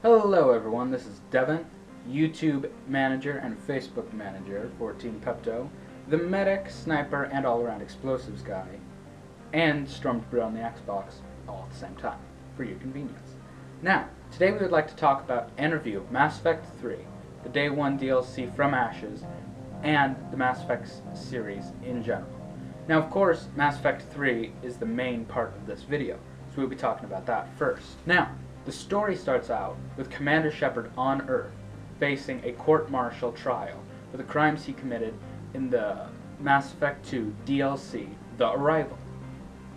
Hello everyone, this is Devin, YouTube manager and Facebook manager for Team Pepto, the medic, sniper, and all-around explosives guy, and Stormtrooper on the Xbox all at the same time, for your convenience. Now, today we would like to talk about and review Mass Effect 3, the Day 1 DLC from Ashes, and the Mass Effect series in general. Now of course, Mass Effect 3 is the main part of this video, so we'll be talking about that first. Now, the story starts out with Commander Shepard on Earth facing a court-martial trial for the crimes he committed in the Mass Effect 2 DLC, The Arrival.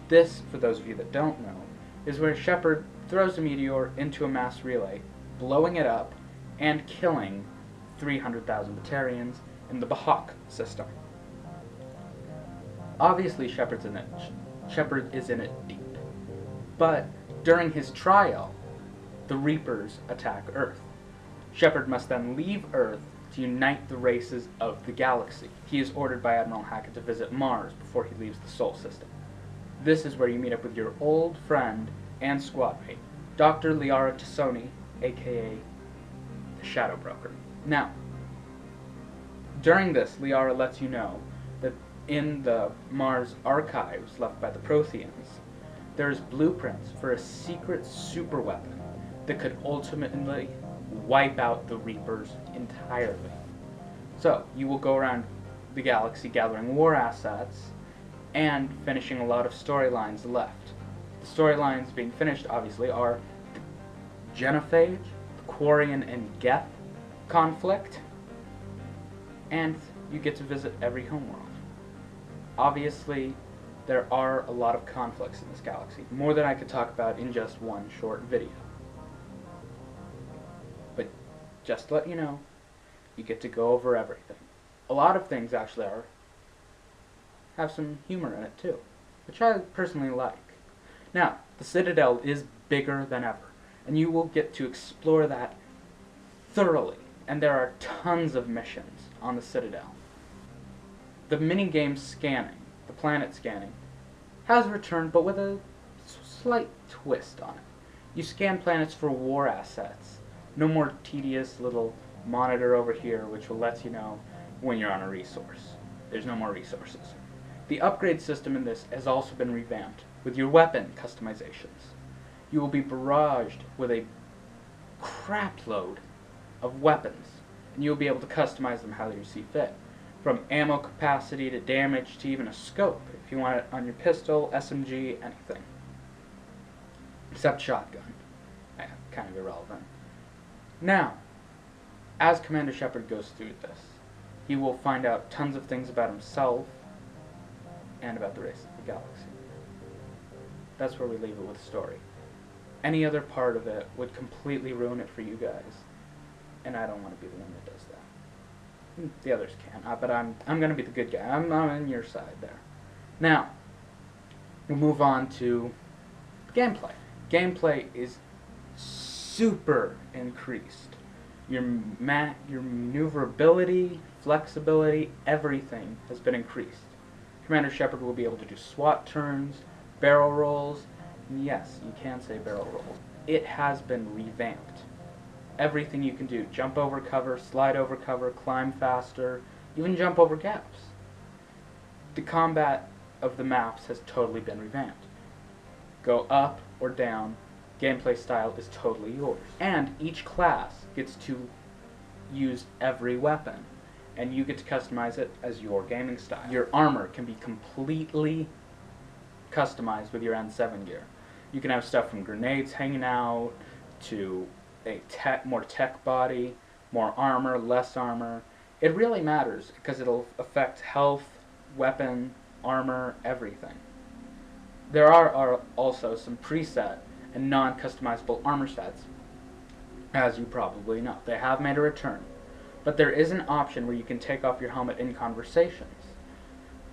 This, for those of you that don't know, is where Shepard throws a meteor into a mass relay, blowing it up and killing 300,000 Batarians in the Bahak system. Obviously Shepard is in it deep, but during his trial, the Reapers attack Earth. Shepard must then leave Earth to unite the races of the galaxy. He is ordered by Admiral Hackett to visit Mars before he leaves the Sol system. This is where you meet up with your old friend and squadmate, Dr. Liara Tassoni, aka the Shadow Broker. Now, during this, Liara lets you know that in the Mars archives left by the Protheans, there's blueprints for a secret superweapon that could ultimately wipe out the Reapers entirely. So, you will go around the galaxy gathering war assets and finishing a lot of storylines left. The storylines being finished, obviously, are the Genophage, the Quarian and Geth conflict, and you get to visit every homeworld. Obviously, there are a lot of conflicts in this galaxy, more than I could talk about in just one short video. But just to let you know, you get to go over everything. A lot of things actually have some humor in it too, which I personally like. Now, the Citadel is bigger than ever, and you will get to explore that thoroughly, and there are tons of missions on the Citadel. The minigame scanning, the planet scanning, has returned, but with a slight twist on it. You scan planets for war assets. No more tedious little monitor over here which will let you know when you're on a resource. There's no more resources. The upgrade system in this has also been revamped with your weapon customizations. You will be barraged with a crap load of weapons, and you'll be able to customize them how you see fit. From ammo capacity to damage to even a scope, if you want it on your pistol, SMG, anything. Except shotgun. Kind of irrelevant. Now, as Commander Shepard goes through this, he will find out tons of things about himself and about the race of the galaxy. That's where we leave it with the story. Any other part of it would completely ruin it for you guys, and I don't want to be the one that does that. The others can, but I'm going to be the good guy. I'm on your side there. Now, we'll move on to gameplay. Gameplay is super increased. Your maneuverability, flexibility, everything has been increased. Commander Shepard will be able to do SWAT turns, barrel rolls, and yes, you can say barrel rolls. It has been revamped. Everything you can do, jump over cover, slide over cover, climb faster, even jump over gaps. The combat of the maps has totally been revamped. Go up or down, gameplay style is totally yours. And each class gets to use every weapon, and you get to customize it as your gaming style. Your armor can be completely customized with your N7 gear. You can have stuff from grenades hanging out to a more tech body, more armor, less armor. It really matters because it'll affect health, weapon, armor, everything. There are also some preset and non-customizable armor stats, as you probably know. They have made a return, but there is an option where you can take off your helmet in conversations,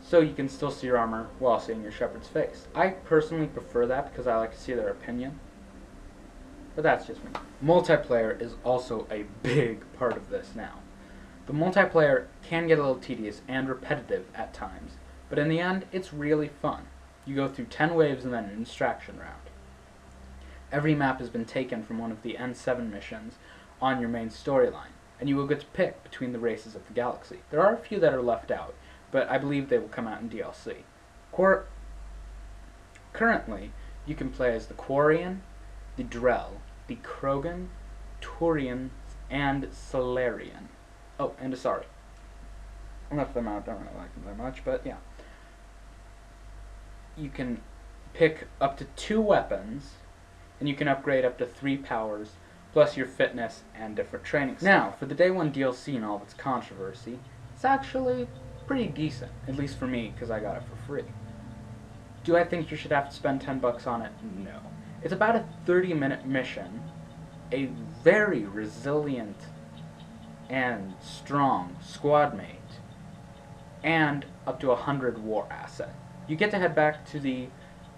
so you can still see your armor while seeing your Shepard's face. I personally prefer that because I like to see their opinion. But that's just me. Multiplayer is also a big part of this now. The multiplayer can get a little tedious and repetitive at times, but in the end, it's really fun. You go through 10 waves and then an extraction round. Every map has been taken from one of the N7 missions on your main storyline, and you will get to pick between the races of the galaxy. There are a few that are left out, but I believe they will come out in DLC. Currently, you can play as the Quarian, the Drell, the Krogan, Turians, and Salarian. Oh, and Asari. I left them out, don't really like them very much, but yeah. You can pick up to 2 weapons, and you can upgrade up to 3 powers, plus your fitness and different training stuff. Now, for the Day 1 DLC and all of its controversy, it's actually pretty decent, at least for me, because I got it for free. Do I think you should have to spend $10 on it? No. It's about a 30-minute mission, a very resilient and strong squad mate, and up to 100 war asset. You get to head back to the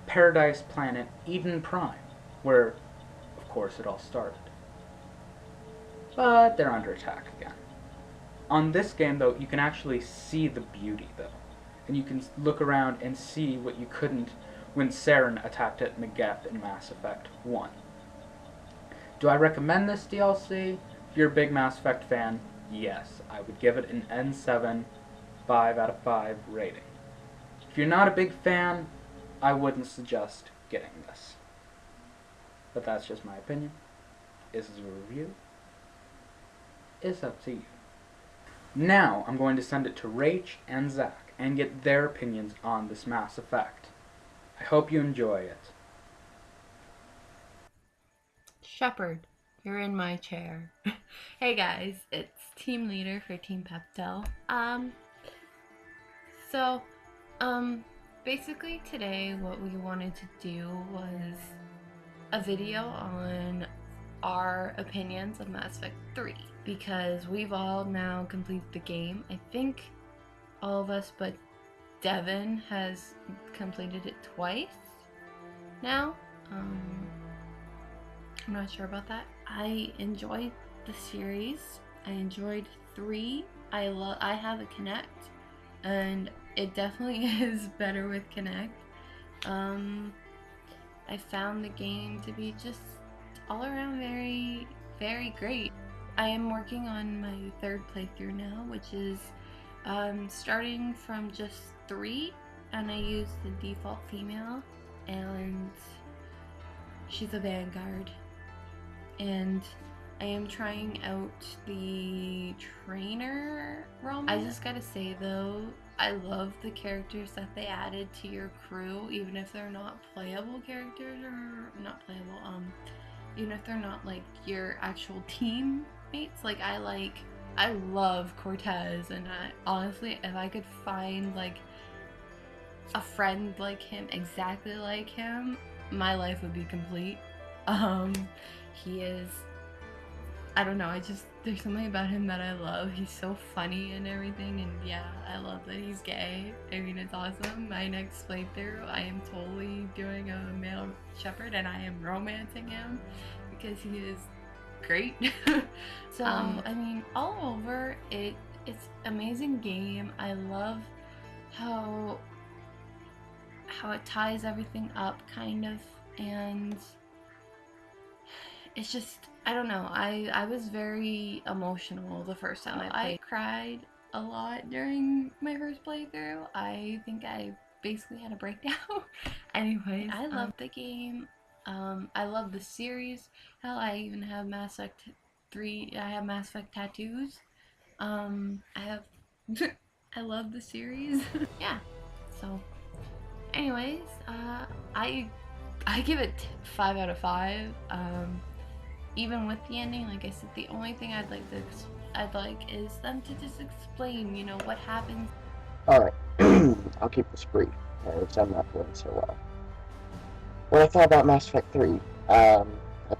paradise planet Eden Prime, where, of course, it all started. But they're under attack again. On this game, though, you can actually see the beauty, though. And you can look around and see what you couldn't when Saren attacked at Megeth in Mass Effect 1. Do I recommend this DLC? If you're a big Mass Effect fan, yes. I would give it an N7 5 out of 5 rating. If you're not a big fan, I wouldn't suggest getting this. But that's just my opinion. This is a review. It's up to you. Now, I'm going to send it to Rach and Zach and get their opinions on this Mass Effect. I hope you enjoy it. Shepard, you're in my chair. Hey guys, it's team leader for Team Pepto. Basically today what we wanted to do was a video on our opinions of Mass Effect 3, because we've all now completed the game. I think all of us but Devin has completed it twice now. I'm not sure about that. I enjoyed the series. I enjoyed 3. I have a Kinect, and it definitely is better with Kinect. I found the game to be just all around very, very great. I am working on my 3rd playthrough now, which is starting from just 3, and I use the default female, and she's a Vanguard. And I am trying out the trainer realm. I just gotta say though, I love the characters that they added to your crew, even if they're not playable characters, or not playable, even if they're not like your actual teammates. Like I love Cortez, and honestly, if I could find like a friend like him, exactly like him, my life would be complete. He is, I don't know, there's something about him that I love. He's so funny and everything, and yeah, I love that he's gay. I mean, it's awesome. My next playthrough, I am totally doing a male Shepard, and I am romancing him because he is great. So, I mean, all over, it's amazing game. I love how it ties everything up, kind of, and it's just, I don't know, I was very emotional the first time I played. I cried a lot during my first playthrough. I think I basically had a breakdown. Anyways, I love the game. I love the series. Hell, I even have Mass Effect 3, I have Mass Effect tattoos. I have, I love the series. Yeah, so anyways, I give it 5 out of 5. Even with the ending, like I said, the only thing I'd like is them to just explain, you know, what happens. Alright, I'll keep this brief, because I'm not doing so well. What I thought about Mass Effect 3, I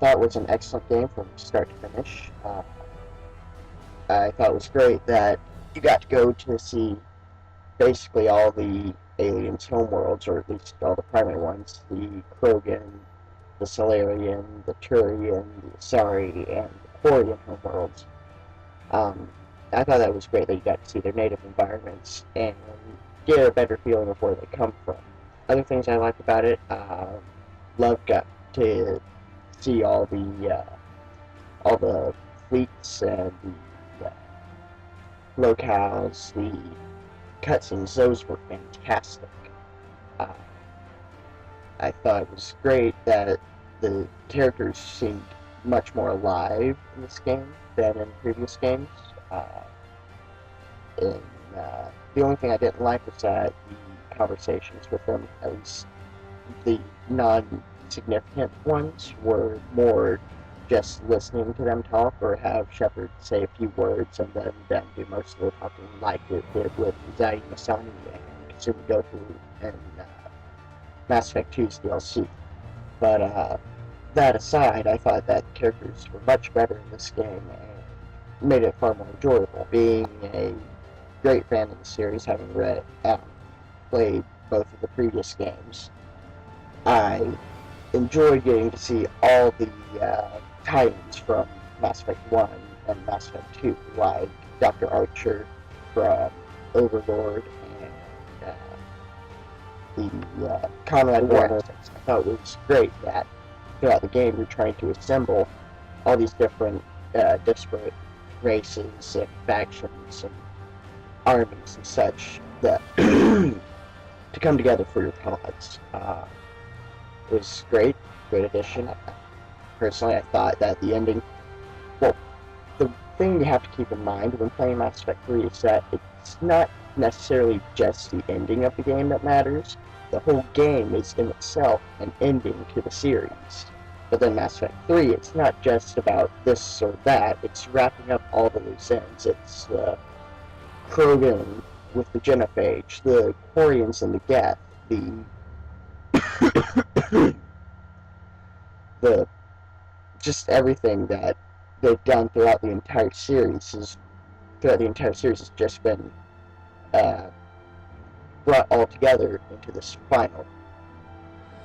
thought it was an excellent game from start to finish. I thought it was great that you got to go to see basically all the aliens' homeworlds, or at least all the primary ones, the Krogan, the Salarian, the Turian, the Asari, and the Varian homeworlds. I thought that was great that you got to see their native environments and get a better feeling of where they come from. Other things I like about it, Love got to see all the fleets and the locales, the cutscenes. Those were fantastic. Uh, I thought it was great that the characters seemed much more alive in this game than in previous games. Uh, and the only thing I didn't like was that the conversations with them, at least the non-significant ones, were more just listening to them talk or have Shepard say a few words and then them do most of the talking, like it did with Zaidi Masani and Kasumi Goku and Mass Effect 2's DLC. But that aside, I thought that the characters were much better in this game and made it far more enjoyable. Being a great fan of the series, having played both of the previous games, I enjoyed getting to see all the tie-ins from Mass Effect 1 and Mass Effect 2, like Dr. Archer from Overlord and the Conrad Warner. I thought it was great that throughout the game you're trying to assemble all these different disparate races and factions and armies and such that to come together for your cause. It was great addition. Personally, I thought that the ending, well, the thing you have to keep in mind when playing Mass Effect 3 is that it's not necessarily just the ending of the game that matters. The whole game is in itself an ending to the series. But then Mass Effect 3, it's not just about this or that, it's wrapping up all the loose ends. It's the Krogan with the Genophage, the Quarians and the Geth, the just everything that they've done throughout the entire series has just been uh, brought all together into this final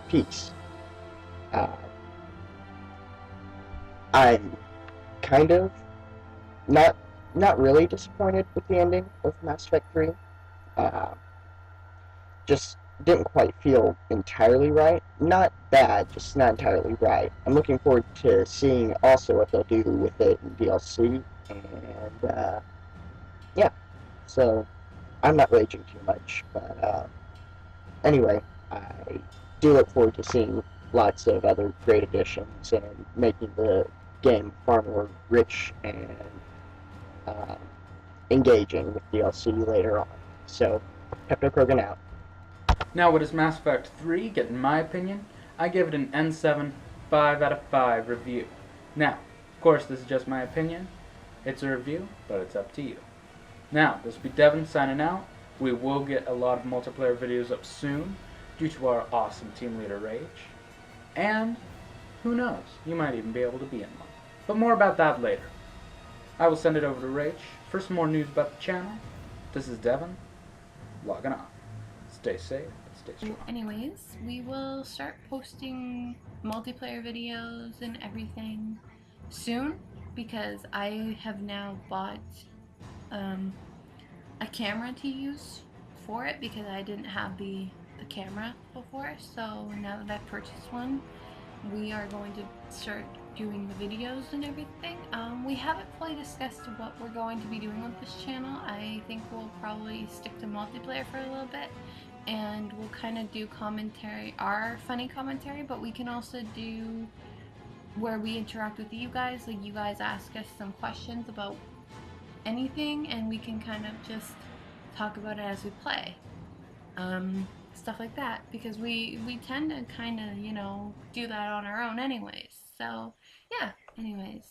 piece. Uh, I'm kind of not not really disappointed with the ending of Mass Effect 3. Uh, just didn't quite feel entirely right. Not bad, just not entirely right. I'm looking forward to seeing also what they'll do with it in DLC, and yeah, so I'm not raging too much, but anyway, I do look forward to seeing lots of other great additions and making the game far more rich and um, engaging with DLC later on. So, Pepto Krogan out. Now, what does Mass Effect 3 get in my opinion? I give it an N7 5 out of 5 review. Now, of course, this is just my opinion. It's a review, but it's up to you. Now, this will be Devin signing out. We will get a lot of multiplayer videos up soon due to our awesome team leader, Rach. And, who knows, you might even be able to be in one. But more about that later. I will send it over to Rach for some more news about the channel. This is Devin, logging off. Stay safe and stay strong. Anyways, we will start posting multiplayer videos and everything soon because I have now bought a camera to use for it because I didn't have the camera before. So now that I've purchased one, we are going to start doing the videos and everything. We haven't fully discussed what we're going to be doing with this channel. I think we'll probably stick to multiplayer for a little bit, and we'll kind of do commentary, our funny commentary, but we can also do where we interact with you guys, like you guys ask us some questions about anything and we can kind of just talk about it as we play. Stuff like that, because we tend to kind of, you know, do that on our own anyways. So yeah, anyways,